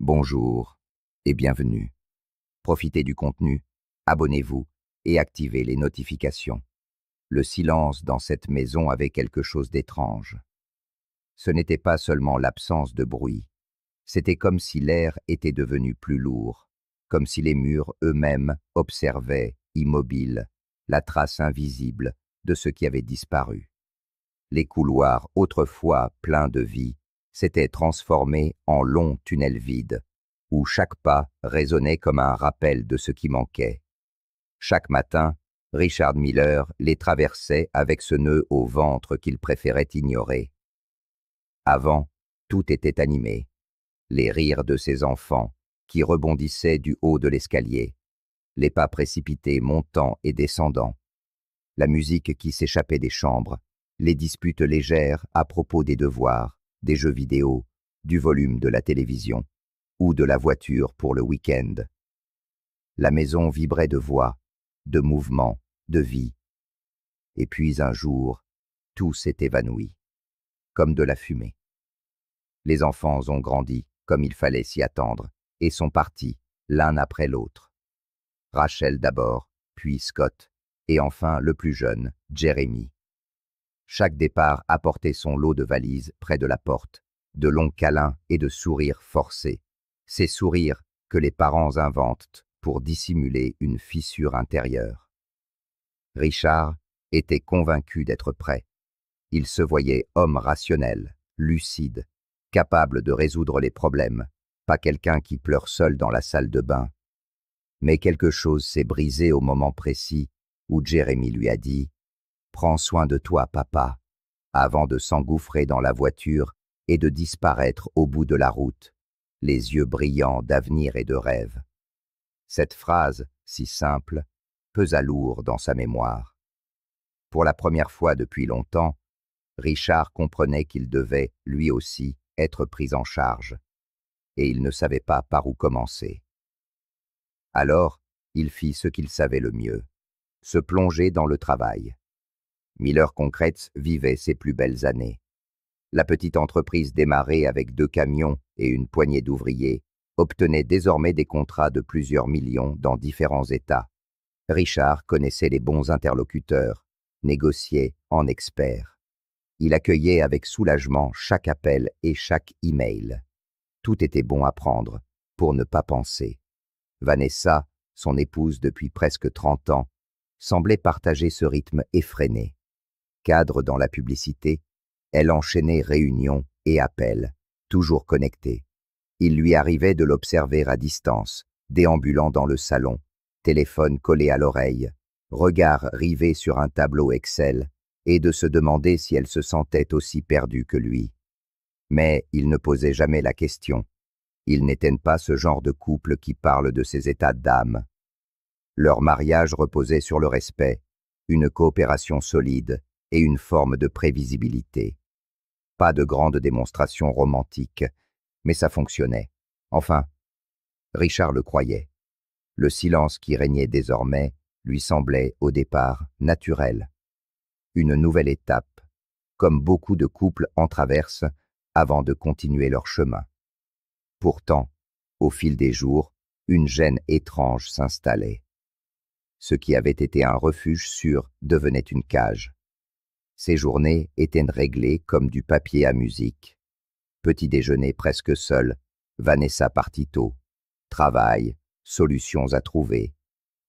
Bonjour et bienvenue. Profitez du contenu, abonnez-vous et activez les notifications. Le silence dans cette maison avait quelque chose d'étrange. Ce n'était pas seulement l'absence de bruit, c'était comme si l'air était devenu plus lourd, comme si les murs eux-mêmes observaient, immobiles, la trace invisible de ce qui avait disparu. Les couloirs, autrefois pleins de vie, s'étaient transformés en longs tunnels vides, où chaque pas résonnait comme un rappel de ce qui manquait. Chaque matin, Richard Miller les traversait avec ce nœud au ventre qu'il préférait ignorer. Avant, tout était animé. Les rires de ses enfants, qui rebondissaient du haut de l'escalier, les pas précipités montant et descendant, la musique qui s'échappait des chambres, les disputes légères à propos des devoirs, des jeux vidéo, du volume de la télévision ou de la voiture pour le week-end. La maison vibrait de voix, de mouvement, de vie. Et puis un jour, tout s'est évanoui, comme de la fumée. Les enfants ont grandi, comme il fallait s'y attendre, et sont partis, l'un après l'autre. Rachel d'abord, puis Scott, et enfin le plus jeune, Jeremy. Chaque départ apportait son lot de valises près de la porte, de longs câlins et de sourires forcés. Ces sourires que les parents inventent pour dissimuler une fissure intérieure. Richard était convaincu d'être prêt. Il se voyait homme rationnel, lucide, capable de résoudre les problèmes, pas quelqu'un qui pleure seul dans la salle de bain. Mais quelque chose s'est brisé au moment précis où Jeremy lui a dit « Prends soin de toi, papa », avant de s'engouffrer dans la voiture et de disparaître au bout de la route, les yeux brillants d'avenir et de rêve. Cette phrase, si simple, pesa lourd dans sa mémoire. Pour la première fois depuis longtemps, Richard comprenait qu'il devait, lui aussi, être pris en charge, et il ne savait pas par où commencer. Alors, il fit ce qu'il savait le mieux, se plonger dans le travail. Miller Concrete vivait ses plus belles années. La petite entreprise démarrée avec 2 camions et une poignée d'ouvriers obtenait désormais des contrats de plusieurs millions dans différents États. Richard connaissait les bons interlocuteurs, négociait en expert. Il accueillait avec soulagement chaque appel et chaque email. Tout était bon à prendre, pour ne pas penser. Vanessa, son épouse depuis presque 30 ans, semblait partager ce rythme effréné. Cadre dans la publicité, elle enchaînait réunions et appels, toujours connectée. Il lui arrivait de l'observer à distance, déambulant dans le salon, téléphone collé à l'oreille, regard rivé sur un tableau Excel, et de se demander si elle se sentait aussi perdue que lui. Mais il ne posait jamais la question. Ils n'étaient pas ce genre de couple qui parle de ses états d'âme. Leur mariage reposait sur le respect, une coopération solide et une forme de prévisibilité. Pas de grandes démonstrations romantiques, mais ça fonctionnait. Enfin, Richard le croyait. Le silence qui régnait désormais lui semblait, au départ, naturel. Une nouvelle étape, comme beaucoup de couples en traversent avant de continuer leur chemin. Pourtant, au fil des jours, une gêne étrange s'installait. Ce qui avait été un refuge sûr devenait une cage. Ses journées étaient réglées comme du papier à musique. Petit déjeuner presque seul, Vanessa partit tôt. Travail, solutions à trouver.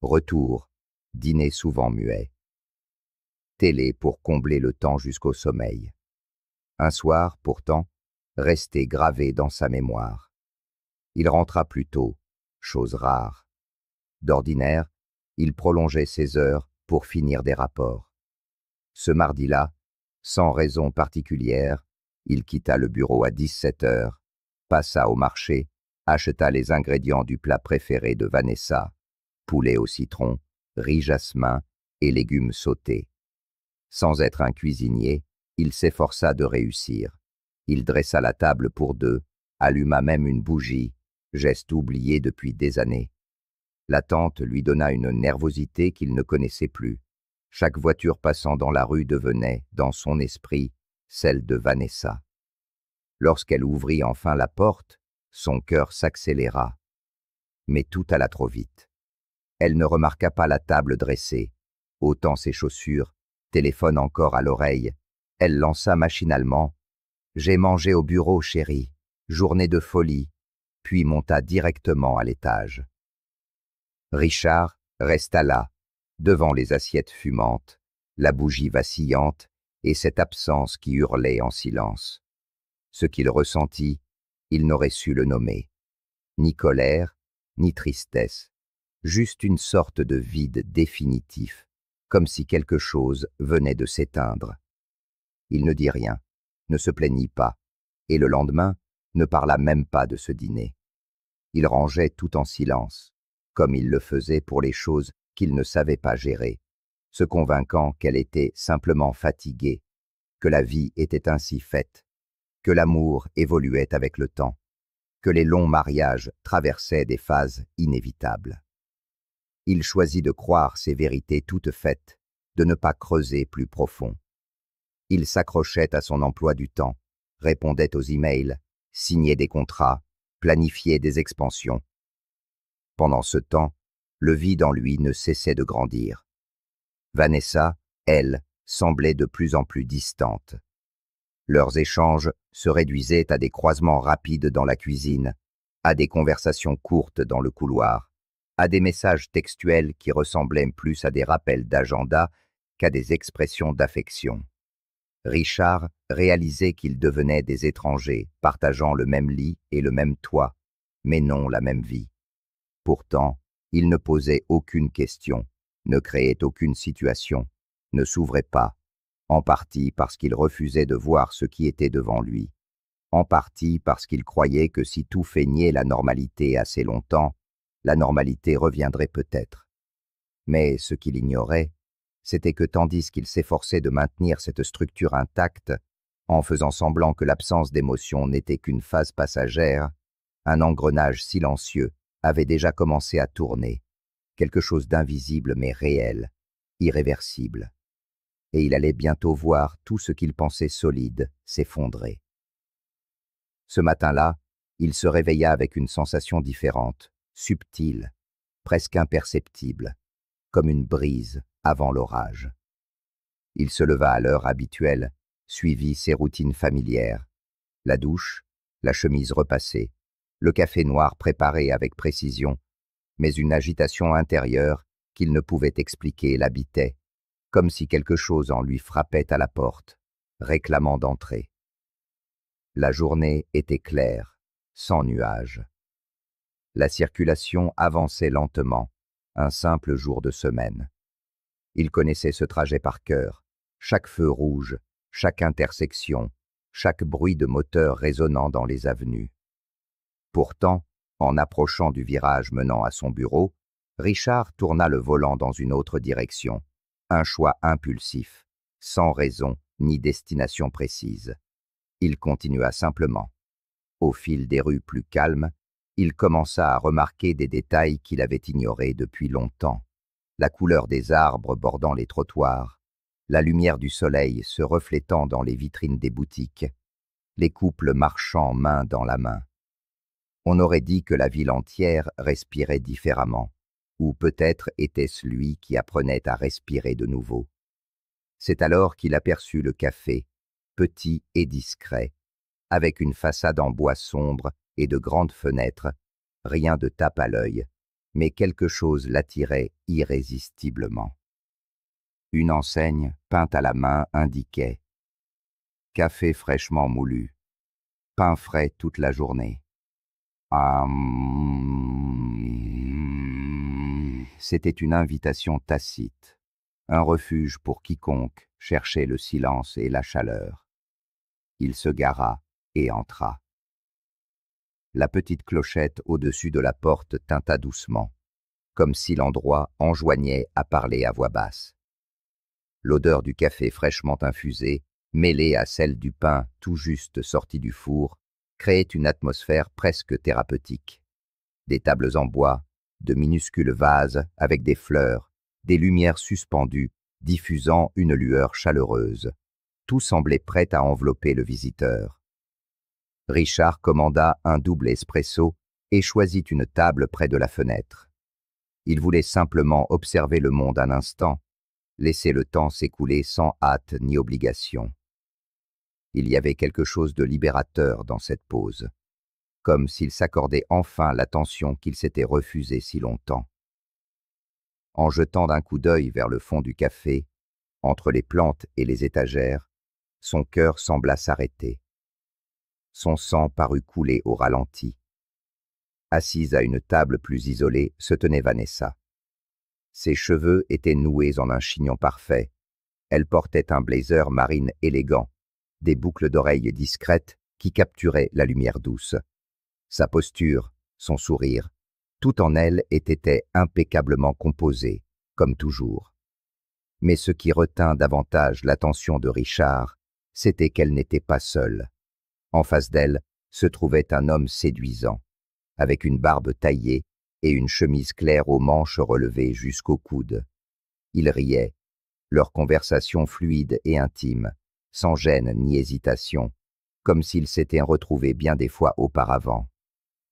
Retour, dîner souvent muet. Télé pour combler le temps jusqu'au sommeil. Un soir, pourtant, restait gravé dans sa mémoire. Il rentra plus tôt, chose rare. D'ordinaire, il prolongeait ses heures pour finir des rapports. Ce mardi-là, sans raison particulière, il quitta le bureau à 17 heures, passa au marché, acheta les ingrédients du plat préféré de Vanessa, poulet au citron, riz jasmin et légumes sautés. Sans être un cuisinier, il s'efforça de réussir. Il dressa la table pour 2, alluma même une bougie, geste oublié depuis des années. L'attente lui donna une nervosité qu'il ne connaissait plus. Chaque voiture passant dans la rue devenait, dans son esprit, celle de Vanessa. Lorsqu'elle ouvrit enfin la porte, Son cœur s'accéléra, mais tout alla trop vite. Elle ne remarqua pas la table dressée, ôtant ses chaussures, téléphone encore à l'oreille. Elle lança machinalement: « J'ai mangé au bureau, chérie, journée de folie », puis monta directement à l'étage. Richard resta là, devant les assiettes fumantes, la bougie vacillante et cette absence qui hurlait en silence. Ce qu'il ressentit, il n'aurait su le nommer. Ni colère, ni tristesse, juste une sorte de vide définitif, comme si quelque chose venait de s'éteindre. Il ne dit rien, ne se plaignit pas, et le lendemain ne parla même pas de ce dîner. Il rangeait tout en silence, comme il le faisait pour les choses qu'il ne savait pas gérer, se convainquant qu'elle était simplement fatiguée, que la vie était ainsi faite, que l'amour évoluait avec le temps, que les longs mariages traversaient des phases inévitables. Il choisit de croire ces vérités toutes faites, de ne pas creuser plus profond. Il s'accrochait à son emploi du temps, répondait aux emails, signait des contrats, planifiait des expansions. Pendant ce temps, le vide en lui ne cessait de grandir. Vanessa, elle, semblait de plus en plus distante. Leurs échanges se réduisaient à des croisements rapides dans la cuisine, à des conversations courtes dans le couloir, à des messages textuels qui ressemblaient plus à des rappels d'agenda qu'à des expressions d'affection. Richard réalisait qu'ils devenaient des étrangers, partageant le même lit et le même toit, mais non la même vie. Pourtant, il ne posait aucune question, ne créait aucune situation, ne s'ouvrait pas, en partie parce qu'il refusait de voir ce qui était devant lui, en partie parce qu'il croyait que si tout feignait la normalité assez longtemps, la normalité reviendrait peut-être. Mais ce qu'il ignorait, c'était que tandis qu'il s'efforçait de maintenir cette structure intacte, en faisant semblant que l'absence d'émotion n'était qu'une phase passagère, un engrenage silencieux avait déjà commencé à tourner, quelque chose d'invisible mais réel, irréversible. Et il allait bientôt voir tout ce qu'il pensait solide s'effondrer. Ce matin-là, il se réveilla avec une sensation différente, subtile, presque imperceptible, comme une brise avant l'orage. Il se leva à l'heure habituelle, suivit ses routines familières, la douche, la chemise repassée, le café noir préparé avec précision, mais une agitation intérieure qu'il ne pouvait expliquer l'habitait, comme si quelque chose en lui frappait à la porte, réclamant d'entrer. La journée était claire, sans nuages. La circulation avançait lentement, un simple jour de semaine. Il connaissait ce trajet par cœur, chaque feu rouge, chaque intersection, chaque bruit de moteur résonnant dans les avenues. Pourtant, en approchant du virage menant à son bureau, Richard tourna le volant dans une autre direction, un choix impulsif, sans raison ni destination précise. Il continua simplement. Au fil des rues plus calmes, il commença à remarquer des détails qu'il avait ignorés depuis longtemps. La couleur des arbres bordant les trottoirs, la lumière du soleil se reflétant dans les vitrines des boutiques, les couples marchant main dans la main. On aurait dit que la ville entière respirait différemment, ou peut-être était-ce lui qui apprenait à respirer de nouveau. C'est alors qu'il aperçut le café, petit et discret, avec une façade en bois sombre et de grandes fenêtres, rien de tape à l'œil, mais quelque chose l'attirait irrésistiblement. Une enseigne, peinte à la main, indiquait « Café fraîchement moulu, pain frais toute la journée ». C'était une invitation tacite, un refuge pour quiconque cherchait le silence et la chaleur. Il se gara et entra. La petite clochette au-dessus de la porte tinta doucement, comme si l'endroit enjoignait à parler à voix basse. L'odeur du café fraîchement infusé, mêlée à celle du pain tout juste sorti du four, créait une atmosphère presque thérapeutique. Des tables en bois, de minuscules vases avec des fleurs, des lumières suspendues, diffusant une lueur chaleureuse. Tout semblait prêt à envelopper le visiteur. Richard commanda un double espresso et choisit une table près de la fenêtre. Il voulait simplement observer le monde un instant, laisser le temps s'écouler sans hâte ni obligation. Il y avait quelque chose de libérateur dans cette pause, comme s'il s'accordait enfin l'attention qu'il s'était refusée si longtemps. En jetant d'un coup d'œil vers le fond du café, entre les plantes et les étagères, son cœur sembla s'arrêter. Son sang parut couler au ralenti. Assise à une table plus isolée se tenait Vanessa. Ses cheveux étaient noués en un chignon parfait. Elle portait un blazer marine élégant, des boucles d'oreilles discrètes qui capturaient la lumière douce. Sa posture, son sourire, tout en elle était impeccablement composé, comme toujours. Mais ce qui retint davantage l'attention de Richard, c'était qu'elle n'était pas seule. En face d'elle se trouvait un homme séduisant, avec une barbe taillée et une chemise claire aux manches relevées jusqu'au coude. Ils riaient, leur conversation fluide et intime, sans gêne ni hésitation, comme s'ils s'étaient retrouvés bien des fois auparavant.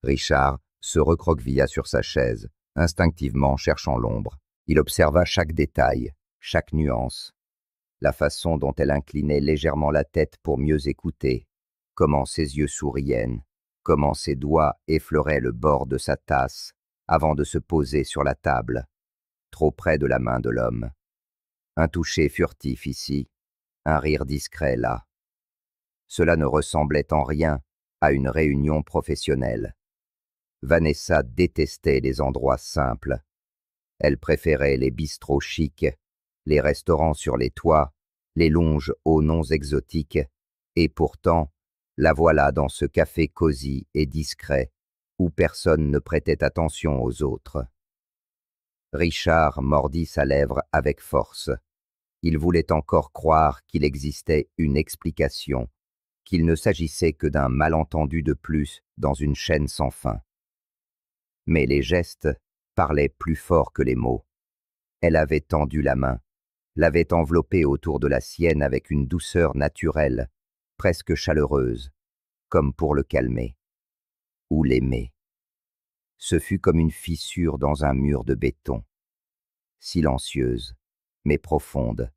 Richard se recroquevilla sur sa chaise, instinctivement cherchant l'ombre. Il observa chaque détail, chaque nuance, la façon dont elle inclinait légèrement la tête pour mieux écouter, comment ses yeux souriaient, comment ses doigts effleuraient le bord de sa tasse avant de se poser sur la table, trop près de la main de l'homme. Un toucher furtif ici, un rire discret là. Cela ne ressemblait en rien à une réunion professionnelle. Vanessa détestait les endroits simples. Elle préférait les bistrots chics, les restaurants sur les toits, les lounges aux noms exotiques, et pourtant, la voilà dans ce café cosy et discret, où personne ne prêtait attention aux autres. Richard mordit sa lèvre avec force. Il voulait encore croire qu'il existait une explication, qu'il ne s'agissait que d'un malentendu de plus dans une chaîne sans fin. Mais les gestes parlaient plus fort que les mots. Elle avait tendu la main, l'avait enveloppé autour de la sienne avec une douceur naturelle, presque chaleureuse, comme pour le calmer. Ou l'aimer. Ce fut comme une fissure dans un mur de béton. Silencieuse, mais profonde,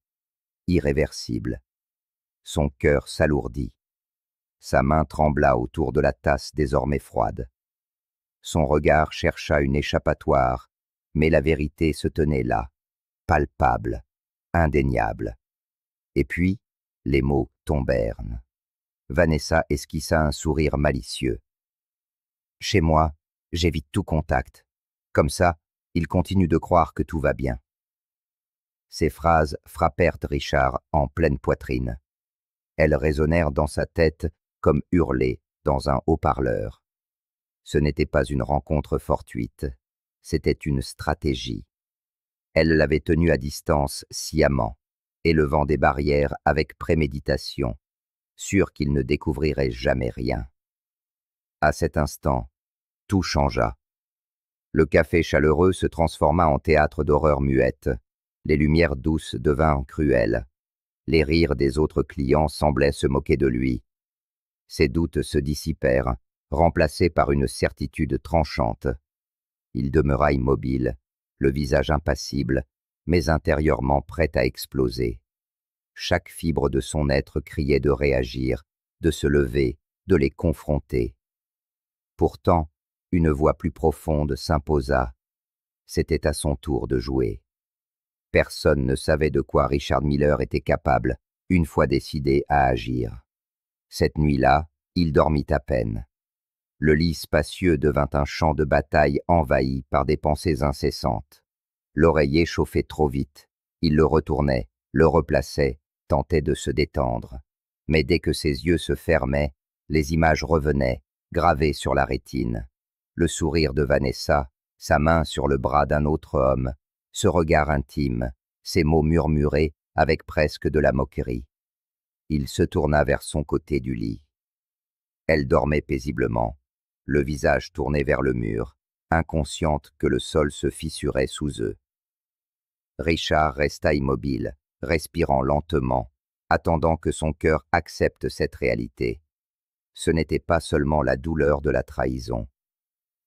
irréversible. Son cœur s'alourdit. Sa main trembla autour de la tasse désormais froide. Son regard chercha une échappatoire, mais la vérité se tenait là, palpable, indéniable. Et puis, les mots tombèrent. Vanessa esquissa un sourire malicieux. « Chez moi, j'évite tout contact. Comme ça, il continue de croire que tout va bien. » Ces phrases frappèrent Richard en pleine poitrine. Elles résonnèrent dans sa tête comme hurlées dans un haut-parleur. Ce n'était pas une rencontre fortuite, c'était une stratégie. Elle l'avait tenu à distance sciemment, élevant des barrières avec préméditation, sûre qu'il ne découvrirait jamais rien. À cet instant, tout changea. Le café chaleureux se transforma en théâtre d'horreur muette. Les lumières douces devinrent cruelles. Les rires des autres clients semblaient se moquer de lui. Ses doutes se dissipèrent, remplacés par une certitude tranchante. Il demeura immobile, le visage impassible, mais intérieurement prêt à exploser. Chaque fibre de son être criait de réagir, de se lever, de les confronter. Pourtant, une voix plus profonde s'imposa. C'était à son tour de jouer. Personne ne savait de quoi Richard Miller était capable, une fois décidé à agir. Cette nuit-là, il dormit à peine. Le lit spacieux devint un champ de bataille envahi par des pensées incessantes. L'oreiller chauffait trop vite. Il le retournait, le replaçait, tentait de se détendre. Mais dès que ses yeux se fermaient, les images revenaient, gravées sur la rétine. Le sourire de Vanessa, sa main sur le bras d'un autre homme, ce regard intime, ces mots murmurés avec presque de la moquerie. Il se tourna vers son côté du lit. Elle dormait paisiblement, le visage tourné vers le mur, inconsciente que le sol se fissurait sous eux. Richard resta immobile, respirant lentement, attendant que son cœur accepte cette réalité. Ce n'était pas seulement la douleur de la trahison.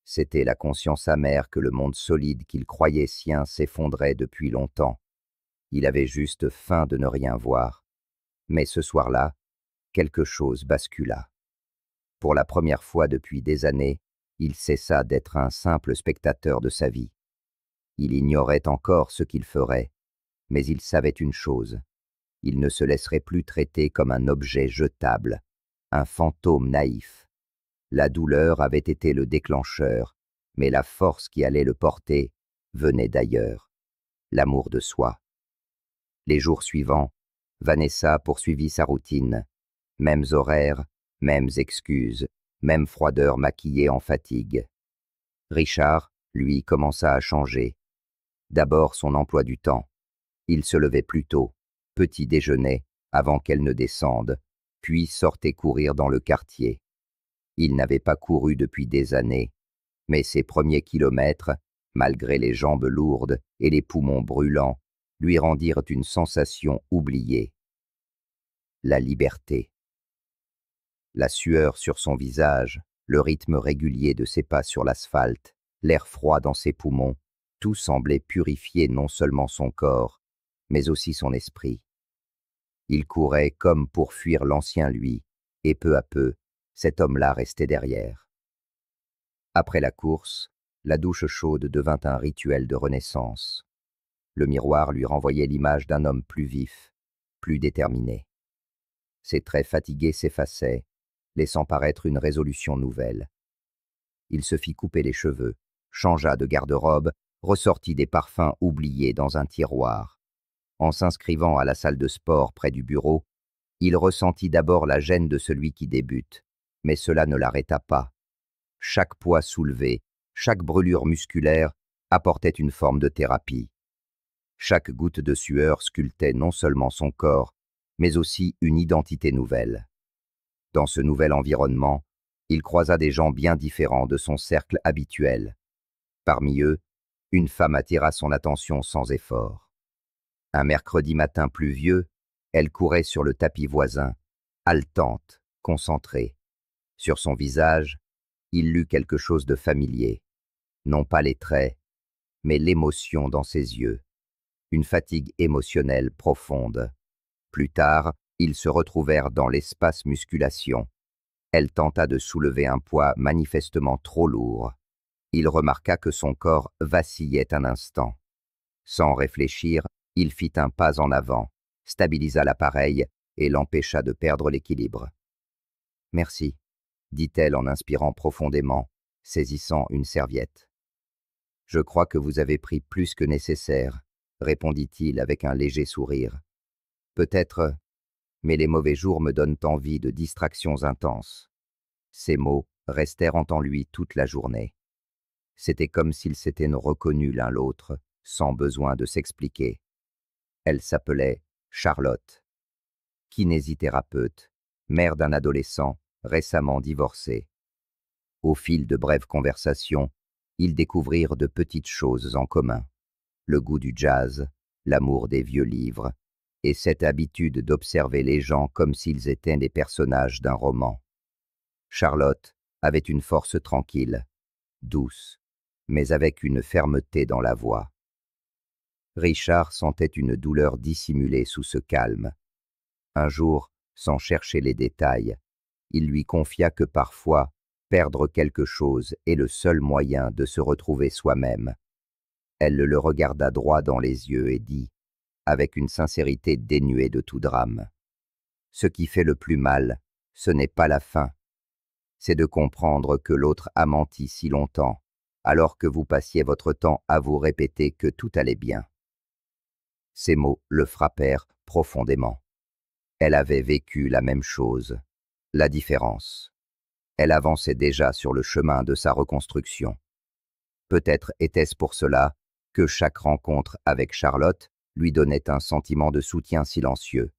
C'était la conscience amère que le monde solide qu'il croyait sien s'effondrait depuis longtemps. Il avait juste faim de ne rien voir. Mais ce soir-là, quelque chose bascula. Pour la première fois depuis des années, il cessa d'être un simple spectateur de sa vie. Il ignorait encore ce qu'il ferait, mais il savait une chose. Il ne se laisserait plus traiter comme un objet jetable, un fantôme naïf. La douleur avait été le déclencheur, mais la force qui allait le porter venait d'ailleurs, l'amour de soi. Les jours suivants, Vanessa poursuivit sa routine. Mêmes horaires, mêmes excuses, même froideur maquillée en fatigue. Richard, lui, commença à changer. D'abord son emploi du temps. Il se levait plus tôt, petit déjeuner, avant qu'elle ne descende, puis sortait courir dans le quartier. Il n'avait pas couru depuis des années, mais ses premiers kilomètres, malgré les jambes lourdes et les poumons brûlants, lui rendirent une sensation oubliée. La liberté. La sueur sur son visage, le rythme régulier de ses pas sur l'asphalte, l'air froid dans ses poumons, tout semblait purifier non seulement son corps, mais aussi son esprit. Il courait comme pour fuir l'ancien lui, et peu à peu, cet homme-là restait derrière. Après la course, la douche chaude devint un rituel de renaissance. Le miroir lui renvoyait l'image d'un homme plus vif, plus déterminé. Ses traits fatigués s'effaçaient, laissant paraître une résolution nouvelle. Il se fit couper les cheveux, changea de garde-robe, ressortit des parfums oubliés dans un tiroir. En s'inscrivant à la salle de sport près du bureau, il ressentit d'abord la gêne de celui qui débute, mais cela ne l'arrêta pas. Chaque poids soulevé, chaque brûlure musculaire apportait une forme de thérapie. Chaque goutte de sueur sculptait non seulement son corps, mais aussi une identité nouvelle. Dans ce nouvel environnement, il croisa des gens bien différents de son cercle habituel. Parmi eux, une femme attira son attention sans effort. Un mercredi matin pluvieux, elle courait sur le tapis voisin, haletante, concentrée. Sur son visage, il lut quelque chose de familier. Non pas les traits, mais l'émotion dans ses yeux. Une fatigue émotionnelle profonde. Plus tard, ils se retrouvèrent dans l'espace musculation. Elle tenta de soulever un poids manifestement trop lourd. Il remarqua que son corps vacillait un instant. Sans réfléchir, il fit un pas en avant, stabilisa l'appareil et l'empêcha de perdre l'équilibre. « Merci », dit-elle en inspirant profondément, saisissant une serviette. « Je crois que vous avez pris plus que nécessaire », répondit-il avec un léger sourire. « Peut-être, mais les mauvais jours me donnent envie de distractions intenses. » Ces mots restèrent en lui toute la journée. C'était comme s'ils s'étaient reconnus l'un l'autre, sans besoin de s'expliquer. Elle s'appelait Charlotte, kinésithérapeute, mère d'un adolescent récemment divorcé. Au fil de brèves conversations, ils découvrirent de petites choses en commun. Le goût du jazz, l'amour des vieux livres, et cette habitude d'observer les gens comme s'ils étaient des personnages d'un roman. Charlotte avait une force tranquille, douce, mais avec une fermeté dans la voix. Richard sentait une douleur dissimulée sous ce calme. Un jour, sans chercher les détails, il lui confia que parfois, perdre quelque chose est le seul moyen de se retrouver soi-même. Elle le regarda droit dans les yeux et dit, avec une sincérité dénuée de tout drame, « Ce qui fait le plus mal, ce n'est pas la fin. C'est de comprendre que l'autre a menti si longtemps, alors que vous passiez votre temps à vous répéter que tout allait bien. » Ces mots le frappèrent profondément. Elle avait vécu la même chose. La différence. Elle avançait déjà sur le chemin de sa reconstruction. Peut-être était-ce pour cela que chaque rencontre avec Charlotte lui donnait un sentiment de soutien silencieux.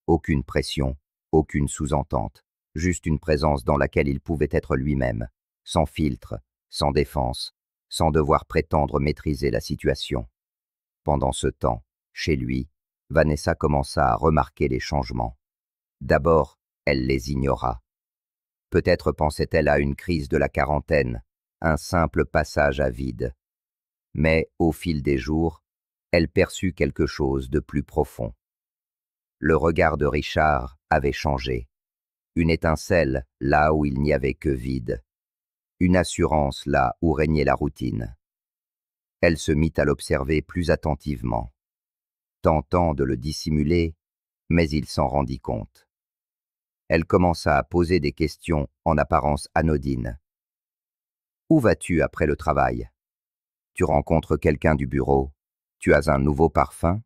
Aucune pression, aucune sous-entente, juste une présence dans laquelle il pouvait être lui-même, sans filtre, sans défense, sans devoir prétendre maîtriser la situation. Pendant ce temps, chez lui, Vanessa commença à remarquer les changements. D'abord, elle les ignora. Peut-être pensait-elle à une crise de la quarantaine, un simple passage à vide. Mais, au fil des jours, elle perçut quelque chose de plus profond. Le regard de Richard avait changé. Une étincelle là où il n'y avait que vide. Une assurance là où régnait la routine. Elle se mit à l'observer plus attentivement, tentant de le dissimuler, mais il s'en rendit compte. Elle commença à poser des questions en apparence anodines. « Où vas-tu après le travail? Tu rencontres quelqu'un du bureau? Tu as un nouveau parfum ?»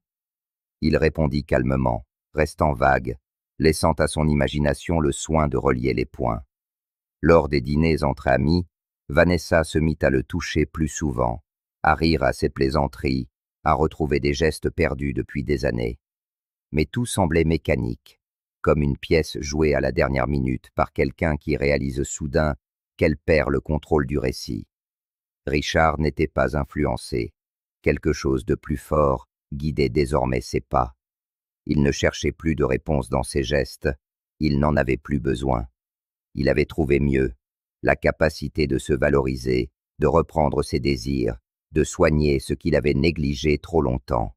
Il répondit calmement, restant vague, laissant à son imagination le soin de relier les points. Lors des dîners entre amis, Vanessa se mit à le toucher plus souvent, à rire à ses plaisanteries, à retrouver des gestes perdus depuis des années. Mais tout semblait mécanique, comme une pièce jouée à la dernière minute par quelqu'un qui réalise soudain qu'elle perd le contrôle du récit. Richard n'était pas influencé. Quelque chose de plus fort guidait désormais ses pas. Il ne cherchait plus de réponse dans ses gestes, il n'en avait plus besoin. Il avait trouvé mieux, la capacité de se valoriser, de reprendre ses désirs, de soigner ce qu'il avait négligé trop longtemps.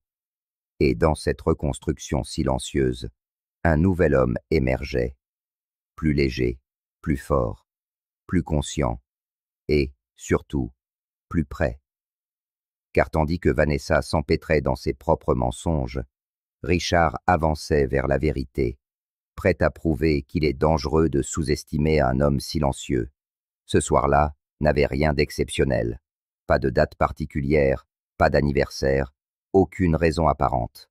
Et dans cette reconstruction silencieuse, un nouvel homme émergeait, plus léger, plus fort, plus conscient, et, surtout, plus prêt. Car tandis que Vanessa s'empêtrait dans ses propres mensonges, Richard avançait vers la vérité, prêt à prouver qu'il est dangereux de sous-estimer un homme silencieux. Ce soir-là n'avait rien d'exceptionnel. Pas de date particulière, pas d'anniversaire, aucune raison apparente.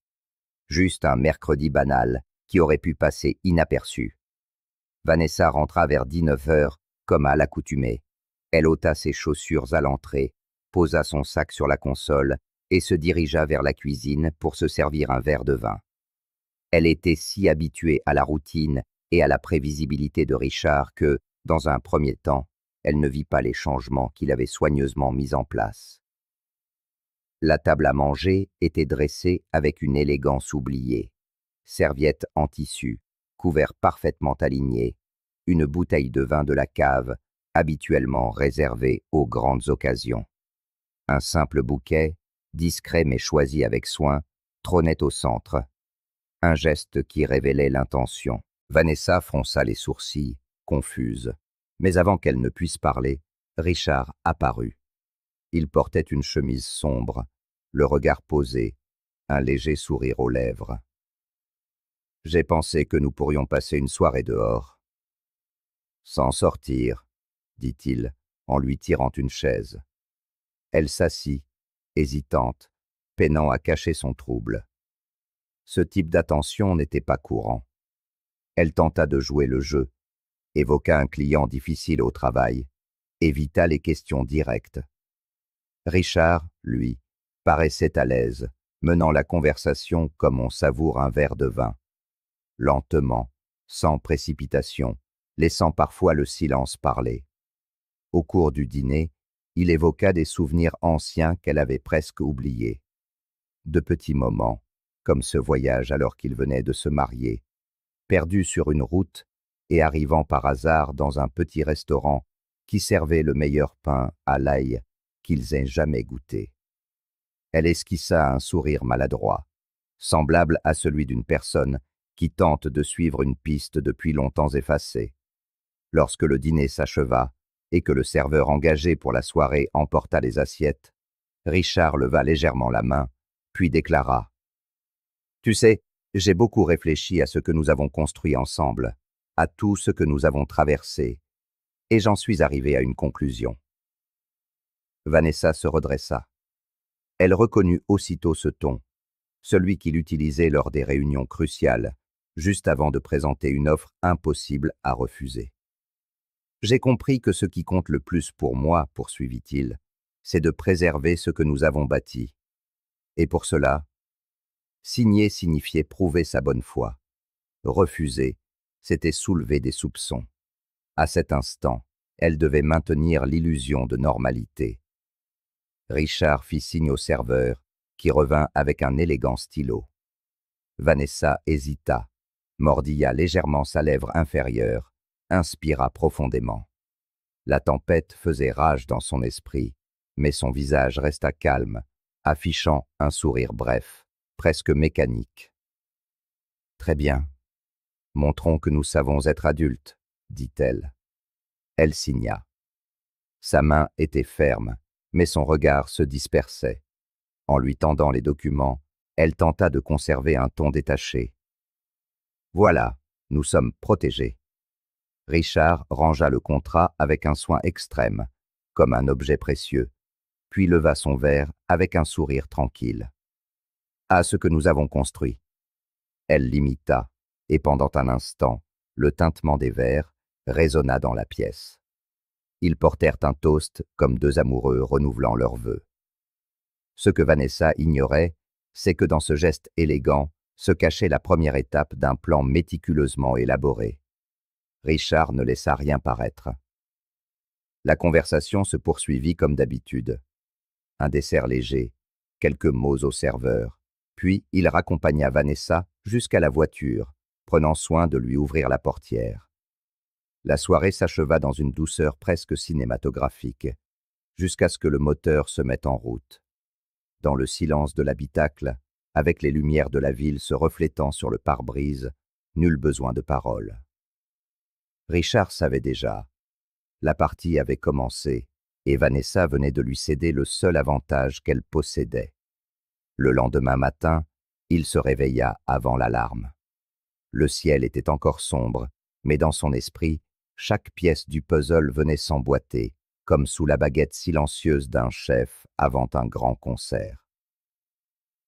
Juste un mercredi banal qui aurait pu passer inaperçu. Vanessa rentra vers 19h, comme à l'accoutumée. Elle ôta ses chaussures à l'entrée, posa son sac sur la console et se dirigea vers la cuisine pour se servir un verre de vin. Elle était si habituée à la routine et à la prévisibilité de Richard que, dans un premier temps, elle ne vit pas les changements qu'il avait soigneusement mis en place. La table à manger était dressée avec une élégance oubliée. Serviettes en tissu, couverts parfaitement alignés, une bouteille de vin de la cave, habituellement réservée aux grandes occasions. Un simple bouquet, discret mais choisi avec soin, trônait au centre. Un geste qui révélait l'intention. Vanessa fronça les sourcils, confuse. Mais avant qu'elle ne puisse parler, Richard apparut. Il portait une chemise sombre, le regard posé, un léger sourire aux lèvres. « J'ai pensé que nous pourrions passer une soirée dehors. »« Sans sortir, » dit-il, en lui tirant une chaise. Elle s'assit, hésitante, peinant à cacher son trouble. Ce type d'attention n'était pas courant. Elle tenta de jouer le jeu, évoqua un client difficile au travail, évita les questions directes. Richard, lui, paraissait à l'aise, menant la conversation comme on savoure un verre de vin. Lentement, sans précipitation, laissant parfois le silence parler. Au cours du dîner, il évoqua des souvenirs anciens qu'elle avait presque oubliés. De petits moments, comme ce voyage alors qu'il venait de se marier, perdu sur une route et arrivant par hasard dans un petit restaurant qui servait le meilleur pain à l'ail qu'ils aient jamais goûté. Elle esquissa un sourire maladroit, semblable à celui d'une personne qui tente de suivre une piste depuis longtemps effacée. Lorsque le dîner s'acheva et que le serveur engagé pour la soirée emporta les assiettes, Richard leva légèrement la main, puis déclara « Tu sais, j'ai beaucoup réfléchi à ce que nous avons construit ensemble, à tout ce que nous avons traversé, et j'en suis arrivé à une conclusion. » Vanessa se redressa. Elle reconnut aussitôt ce ton, celui qu'il utilisait lors des réunions cruciales, juste avant de présenter une offre impossible à refuser. « J'ai compris que ce qui compte le plus pour moi, poursuivit-il, c'est de préserver ce que nous avons bâti. Et pour cela, signer signifiait prouver sa bonne foi. Refuser, c'était soulever des soupçons. À cet instant, elle devait maintenir l'illusion de normalité. Richard fit signe au serveur, qui revint avec un élégant stylo. Vanessa hésita, mordilla légèrement sa lèvre inférieure, inspira profondément. La tempête faisait rage dans son esprit, mais son visage resta calme, affichant un sourire bref, presque mécanique. « Très bien. Montrons que nous savons être adultes, » dit-elle. Elle signa. Sa main était ferme, mais son regard se dispersait. En lui tendant les documents, elle tenta de conserver un ton détaché. « Voilà, nous sommes protégés. » Richard rangea le contrat avec un soin extrême, comme un objet précieux, puis leva son verre avec un sourire tranquille. « À ce que nous avons construit. » Elle l'imita, et pendant un instant, le tintement des verres résonna dans la pièce. Ils portèrent un toast comme deux amoureux renouvelant leurs vœux. Ce que Vanessa ignorait, c'est que dans ce geste élégant se cachait la première étape d'un plan méticuleusement élaboré. Richard ne laissa rien paraître. La conversation se poursuivit comme d'habitude. Un dessert léger, quelques mots au serveur, puis il raccompagna Vanessa jusqu'à la voiture, prenant soin de lui ouvrir la portière. La soirée s'acheva dans une douceur presque cinématographique, jusqu'à ce que le moteur se mette en route. Dans le silence de l'habitacle, avec les lumières de la ville se reflétant sur le pare-brise, nul besoin de parole. Richard savait déjà. La partie avait commencé, et Vanessa venait de lui céder le seul avantage qu'elle possédait. Le lendemain matin, il se réveilla avant l'alarme. Le ciel était encore sombre, mais dans son esprit, chaque pièce du puzzle venait s'emboîter, comme sous la baguette silencieuse d'un chef avant un grand concert.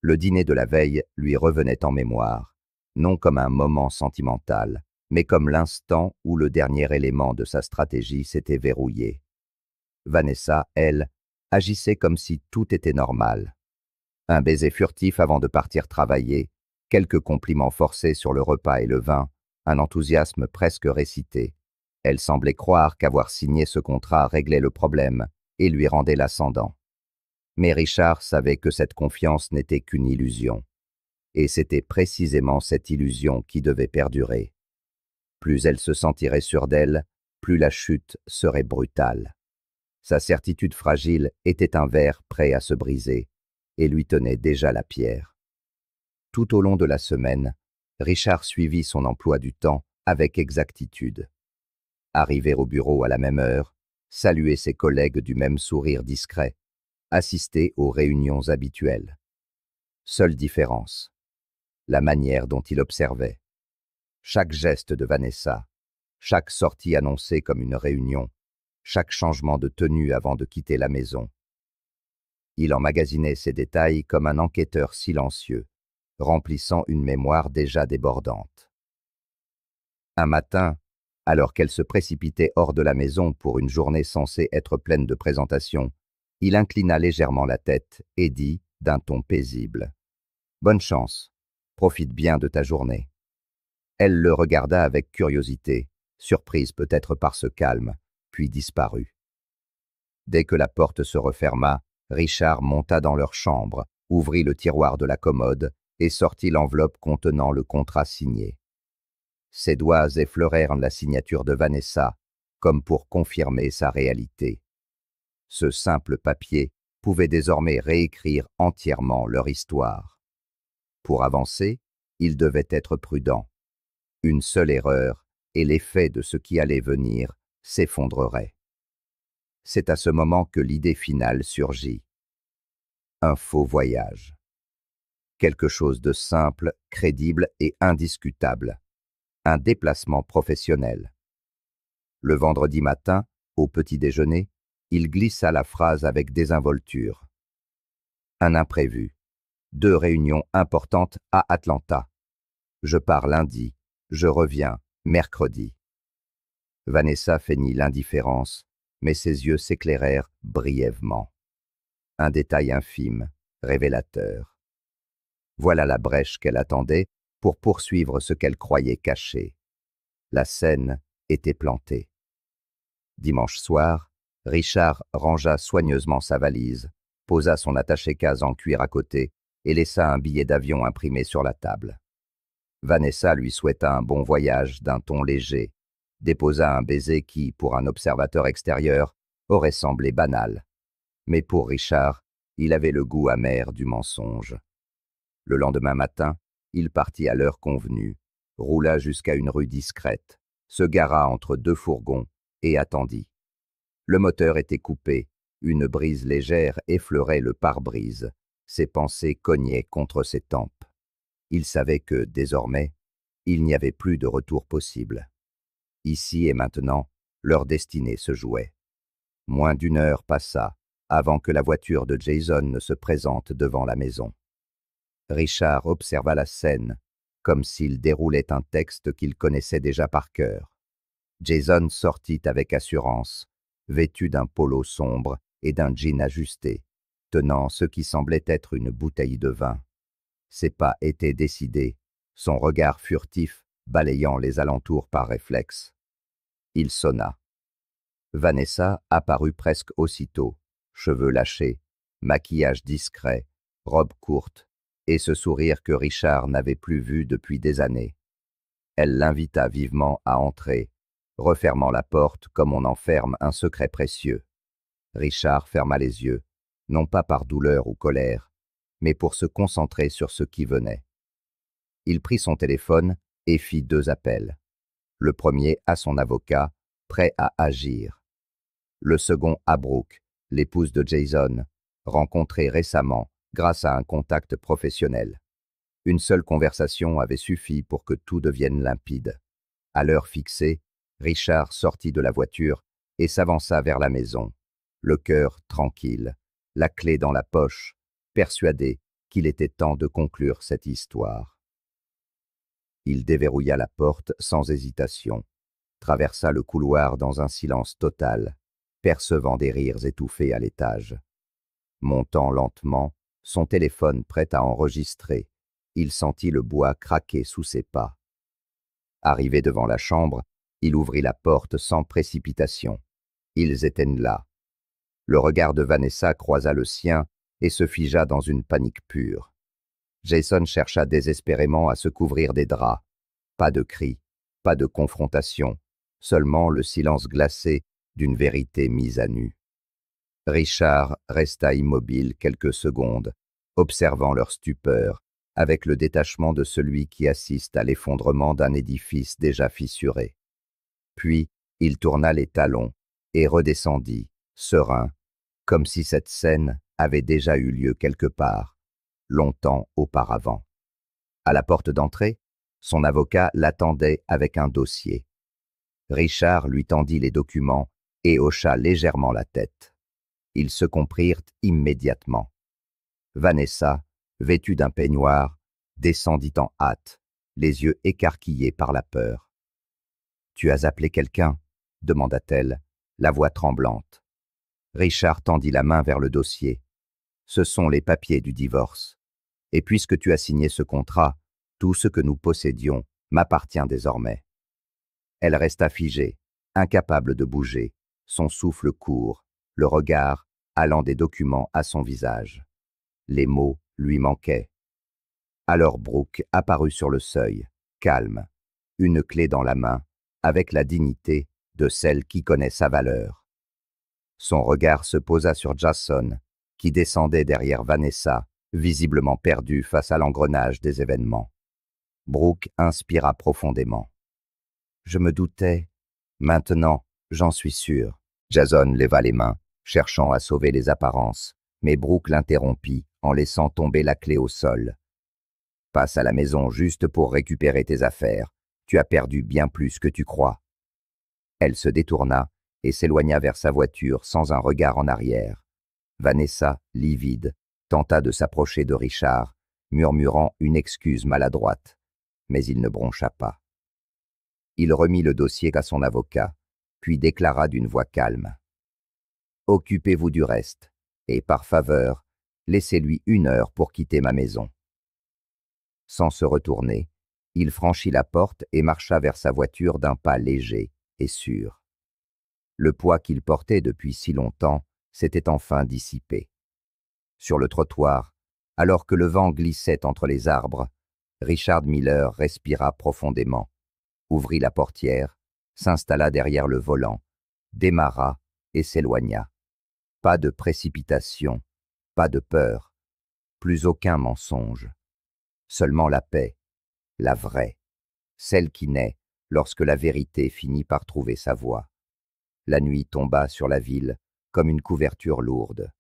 Le dîner de la veille lui revenait en mémoire, non comme un moment sentimental, mais comme l'instant où le dernier élément de sa stratégie s'était verrouillé. Vanessa, elle, agissait comme si tout était normal. Un baiser furtif avant de partir travailler, quelques compliments forcés sur le repas et le vin, un enthousiasme presque récité. Elle semblait croire qu'avoir signé ce contrat réglait le problème et lui rendait l'ascendant. Mais Richard savait que cette confiance n'était qu'une illusion. Et c'était précisément cette illusion qui devait perdurer. Plus elle se sentirait sûre d'elle, plus la chute serait brutale. Sa certitude fragile était un verre prêt à se briser, et lui tenait déjà la pierre. Tout au long de la semaine, Richard suivit son emploi du temps avec exactitude. Arriver au bureau à la même heure, saluer ses collègues du même sourire discret, assister aux réunions habituelles. Seule différence, la manière dont il observait. Chaque geste de Vanessa, chaque sortie annoncée comme une réunion, chaque changement de tenue avant de quitter la maison. Il emmagasinait ces détails comme un enquêteur silencieux, remplissant une mémoire déjà débordante. Un matin, alors qu'elle se précipitait hors de la maison pour une journée censée être pleine de présentations, il inclina légèrement la tête et dit, d'un ton paisible, « Bonne chance, profite bien de ta journée. » Elle le regarda avec curiosité, surprise peut-être par ce calme, puis disparut. Dès que la porte se referma, Richard monta dans leur chambre, ouvrit le tiroir de la commode et sortit l'enveloppe contenant le contrat signé. Ses doigts effleurèrent la signature de Vanessa, comme pour confirmer sa réalité. Ce simple papier pouvait désormais réécrire entièrement leur histoire. Pour avancer, il devait être prudent. Une seule erreur, et l'effet de ce qui allait venir s'effondrerait. C'est à ce moment que l'idée finale surgit. Un faux voyage. Quelque chose de simple, crédible et indiscutable. Un déplacement professionnel. Le vendredi matin, au petit déjeuner, il glissa la phrase avec désinvolture. Un imprévu. 2 réunions importantes à Atlanta. Je pars lundi. Je reviens mercredi. Vanessa feignit l'indifférence, mais ses yeux s'éclairèrent brièvement. Un détail infime, révélateur. Voilà la brèche qu'elle attendait pour poursuivre ce qu'elle croyait caché. La scène était plantée. Dimanche soir, Richard rangea soigneusement sa valise, posa son attaché-case en cuir à côté et laissa un billet d'avion imprimé sur la table. Vanessa lui souhaita un bon voyage d'un ton léger, déposa un baiser qui, pour un observateur extérieur, aurait semblé banal. Mais pour Richard, il avait le goût amer du mensonge. Le lendemain matin, il partit à l'heure convenue, roula jusqu'à une rue discrète, se gara entre deux fourgons et attendit. Le moteur était coupé, une brise légère effleurait le pare-brise, ses pensées cognaient contre ses tempes. Il savait que, désormais, il n'y avait plus de retour possible. Ici et maintenant, leur destinée se jouait. Moins d'une heure passa avant que la voiture de Jason ne se présente devant la maison. Richard observa la scène, comme s'il déroulait un texte qu'il connaissait déjà par cœur. Jason sortit avec assurance, vêtu d'un polo sombre et d'un jean ajusté, tenant ce qui semblait être une bouteille de vin. Ses pas étaient décidés, son regard furtif balayant les alentours par réflexe. Il sonna. Vanessa apparut presque aussitôt, cheveux lâchés, maquillage discret, robe courte, et ce sourire que Richard n'avait plus vu depuis des années. Elle l'invita vivement à entrer, refermant la porte comme on enferme un secret précieux. Richard ferma les yeux, non pas par douleur ou colère, mais pour se concentrer sur ce qui venait. Il prit son téléphone et fit 2 appels. Le premier à son avocat, prêt à agir. Le second à Brooke, l'épouse de Jason, rencontrée récemment grâce à un contact professionnel. Une seule conversation avait suffi pour que tout devienne limpide. À l'heure fixée, Richard sortit de la voiture et s'avança vers la maison, le cœur tranquille, la clé dans la poche, persuadé qu'il était temps de conclure cette histoire. Il déverrouilla la porte sans hésitation, traversa le couloir dans un silence total, percevant des rires étouffés à l'étage. Montant lentement, son téléphone prêt à enregistrer, il sentit le bois craquer sous ses pas. Arrivé devant la chambre, il ouvrit la porte sans précipitation. Ils étaient là. Le regard de Vanessa croisa le sien et se figea dans une panique pure. Jason chercha désespérément à se couvrir des draps. Pas de cris, pas de confrontation, seulement le silence glacé d'une vérité mise à nu. Richard resta immobile quelques secondes, observant leur stupeur, avec le détachement de celui qui assiste à l'effondrement d'un édifice déjà fissuré. Puis, il tourna les talons et redescendit, serein, comme si cette scène avait déjà eu lieu quelque part, longtemps auparavant. À la porte d'entrée, son avocat l'attendait avec un dossier. Richard lui tendit les documents et hocha légèrement la tête. Ils se comprirent immédiatement. Vanessa, vêtue d'un peignoir, descendit en hâte, les yeux écarquillés par la peur. « Tu as appelé quelqu'un » demanda-t-elle, la voix tremblante. Richard tendit la main vers le dossier. « Ce sont les papiers du divorce. Et puisque tu as signé ce contrat, tout ce que nous possédions m'appartient désormais. » Elle resta figée, incapable de bouger, son souffle court, le regard allant des documents à son visage. Les mots lui manquaient. Alors Brooke apparut sur le seuil, calme, une clé dans la main, avec la dignité de celle qui connaît sa valeur. Son regard se posa sur Jason, qui descendait derrière Vanessa, visiblement perdu face à l'engrenage des événements. Brooke inspira profondément. « Je me doutais. Maintenant, j'en suis sûr. » Jason leva les mains, cherchant à sauver les apparences, mais Brooke l'interrompit en laissant tomber la clé au sol. « Passe à la maison juste pour récupérer tes affaires. Tu as perdu bien plus que tu crois. » Elle se détourna et s'éloigna vers sa voiture sans un regard en arrière. Vanessa, livide, tenta de s'approcher de Richard, murmurant une excuse maladroite, mais il ne broncha pas. Il remit le dossier à son avocat, puis déclara d'une voix calme. « Occupez-vous du reste, et par faveur, laissez-lui 1 heure pour quitter ma maison. » Sans se retourner, il franchit la porte et marcha vers sa voiture d'un pas léger et sûr. Le poids qu'il portait depuis si longtemps s'était enfin dissipé. Sur le trottoir, alors que le vent glissait entre les arbres, Richard Miller respira profondément, ouvrit la portière s'installa derrière le volant, démarra et s'éloigna. Pas de précipitation, pas de peur, plus aucun mensonge. Seulement la paix, la vraie, celle qui naît lorsque la vérité finit par trouver sa voie. La nuit tomba sur la ville comme une couverture lourde.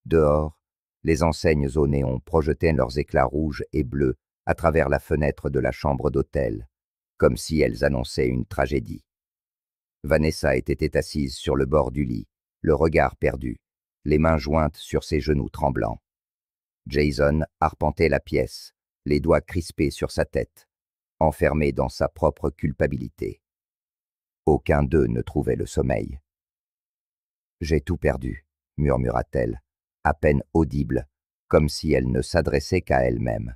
Dehors, les enseignes au néon projetaient leurs éclats rouges et bleus à travers la fenêtre de la chambre d'hôtel, comme si elles annonçaient une tragédie. Vanessa était assise sur le bord du lit, le regard perdu, les mains jointes sur ses genoux tremblants. Jason arpentait la pièce, les doigts crispés sur sa tête, enfermé dans sa propre culpabilité. Aucun d'eux ne trouvait le sommeil. « J'ai tout perdu », murmura-t-elle, à peine audible, comme si elle ne s'adressait qu'à elle-même.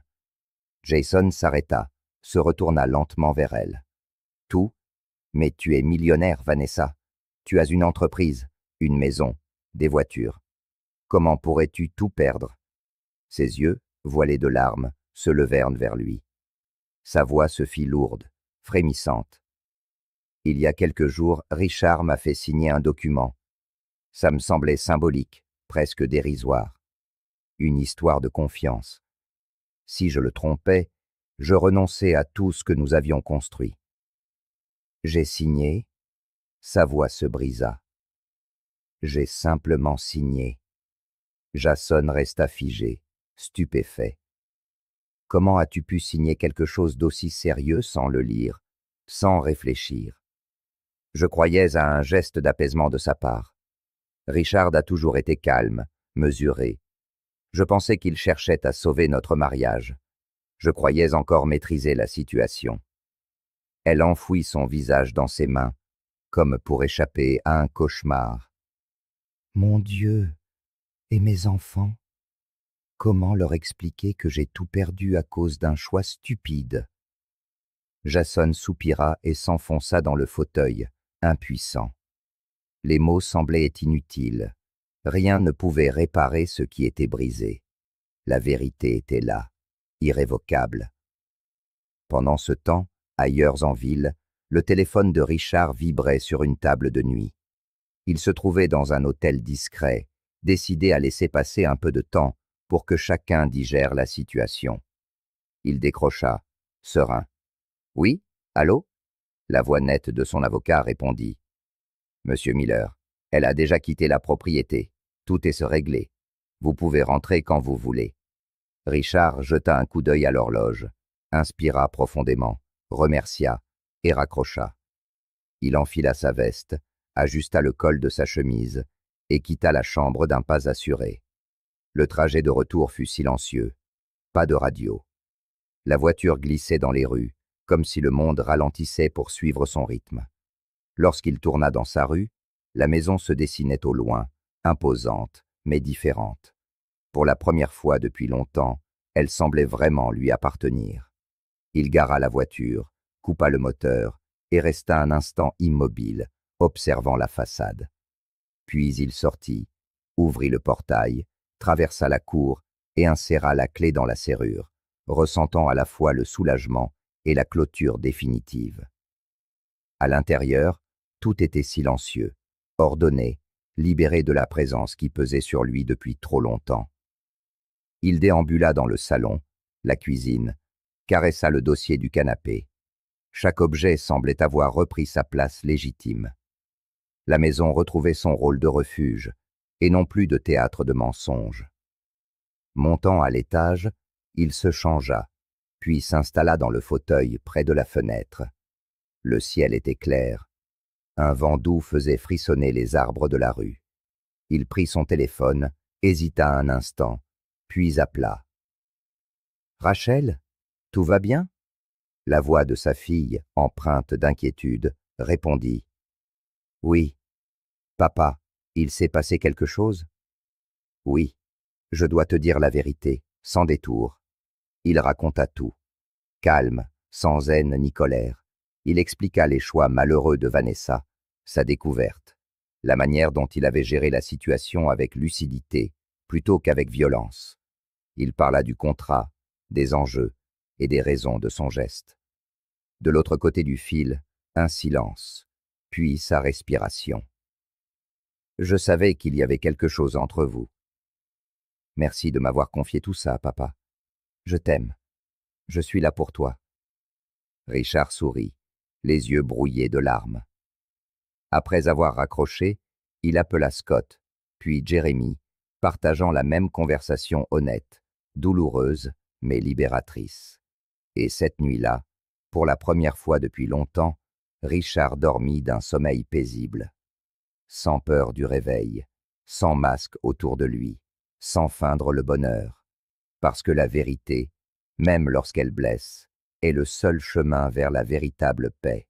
Jason s'arrêta, se retourna lentement vers elle. « Tout ? Mais tu es millionnaire, Vanessa. Tu as une entreprise, une maison, des voitures. Comment pourrais-tu tout perdre ?» Ses yeux, voilés de larmes, se levèrent vers lui. Sa voix se fit lourde, frémissante. « Il y a quelques jours, Richard m'a fait signer un document. Ça me semblait symbolique, presque dérisoire. Une histoire de confiance. Si je le trompais, je renonçais à tout ce que nous avions construit. J'ai signé. » Sa voix se brisa. « J'ai simplement signé. » Jason resta figé, stupéfait. « Comment as-tu pu signer quelque chose d'aussi sérieux sans le lire, sans réfléchir ?» Je croyais à un geste d'apaisement de sa part. Richard a toujours été calme, mesuré. Je pensais qu'il cherchait à sauver notre mariage. Je croyais encore maîtriser la situation. Elle enfouit son visage dans ses mains, comme pour échapper à un cauchemar. « Mon Dieu, et mes enfants? Comment leur expliquer que j'ai tout perdu à cause d'un choix stupide ?» Jason soupira et s'enfonça dans le fauteuil, impuissant. Les mots semblaient inutiles. Rien ne pouvait réparer ce qui était brisé. La vérité était là, irrévocable. Pendant ce temps, ailleurs en ville, le téléphone de Richard vibrait sur une table de nuit. Il se trouvait dans un hôtel discret, décidé à laisser passer un peu de temps pour que chacun digère la situation. Il décrocha, serein. « Oui, allô ?» La voix nette de son avocat répondit. « Monsieur Miller, elle a déjà quitté la propriété. Tout est se régler. Vous pouvez rentrer quand vous voulez. » Richard jeta un coup d'œil à l'horloge, inspira profondément, remercia et raccrocha. Il enfila sa veste, ajusta le col de sa chemise et quitta la chambre d'un pas assuré. Le trajet de retour fut silencieux. Pas de radio. La voiture glissait dans les rues, comme si le monde ralentissait pour suivre son rythme. Lorsqu'il tourna dans sa rue, la maison se dessinait au loin, imposante, mais différente. Pour la première fois depuis longtemps, elle semblait vraiment lui appartenir. Il gara la voiture, coupa le moteur et resta un instant immobile, observant la façade. Puis il sortit, ouvrit le portail, traversa la cour et inséra la clé dans la serrure, ressentant à la fois le soulagement et la clôture définitive. À l'intérieur, tout était silencieux, ordonné, libéré de la présence qui pesait sur lui depuis trop longtemps. Il déambula dans le salon, la cuisine, caressa le dossier du canapé. Chaque objet semblait avoir repris sa place légitime. La maison retrouvait son rôle de refuge, et non plus de théâtre de mensonges. Montant à l'étage, il se changea, puis s'installa dans le fauteuil près de la fenêtre. Le ciel était clair. Un vent doux faisait frissonner les arbres de la rue. Il prit son téléphone, hésita un instant, puis appela. « Rachel, tout va bien ?» La voix de sa fille, empreinte d'inquiétude, répondit. « Oui. Papa, il s'est passé quelque chose ?»« Oui. Je dois te dire la vérité, sans détour. » Il raconta tout. Calme, sans haine ni colère, il expliqua les choix malheureux de Vanessa, sa découverte, la manière dont il avait géré la situation avec lucidité, plutôt qu'avec violence. Il parla du contrat, des enjeux et des raisons de son geste. De l'autre côté du fil, Un silence, puis sa respiration. Je savais qu'il y avait quelque chose entre vous. Merci de m'avoir confié tout ça, papa. Je t'aime. Je suis là pour toi. Richard sourit, les yeux brouillés de larmes. Après avoir raccroché, il appela Scott, puis Jeremy, partageant la même conversation honnête, douloureuse, mais libératrice. Et cette nuit-là, pour la première fois depuis longtemps, Richard dormit d'un sommeil paisible. Sans peur du réveil, sans masque autour de lui, sans feindre le bonheur. Parce que la vérité, même lorsqu'elle blesse, est le seul chemin vers la véritable paix.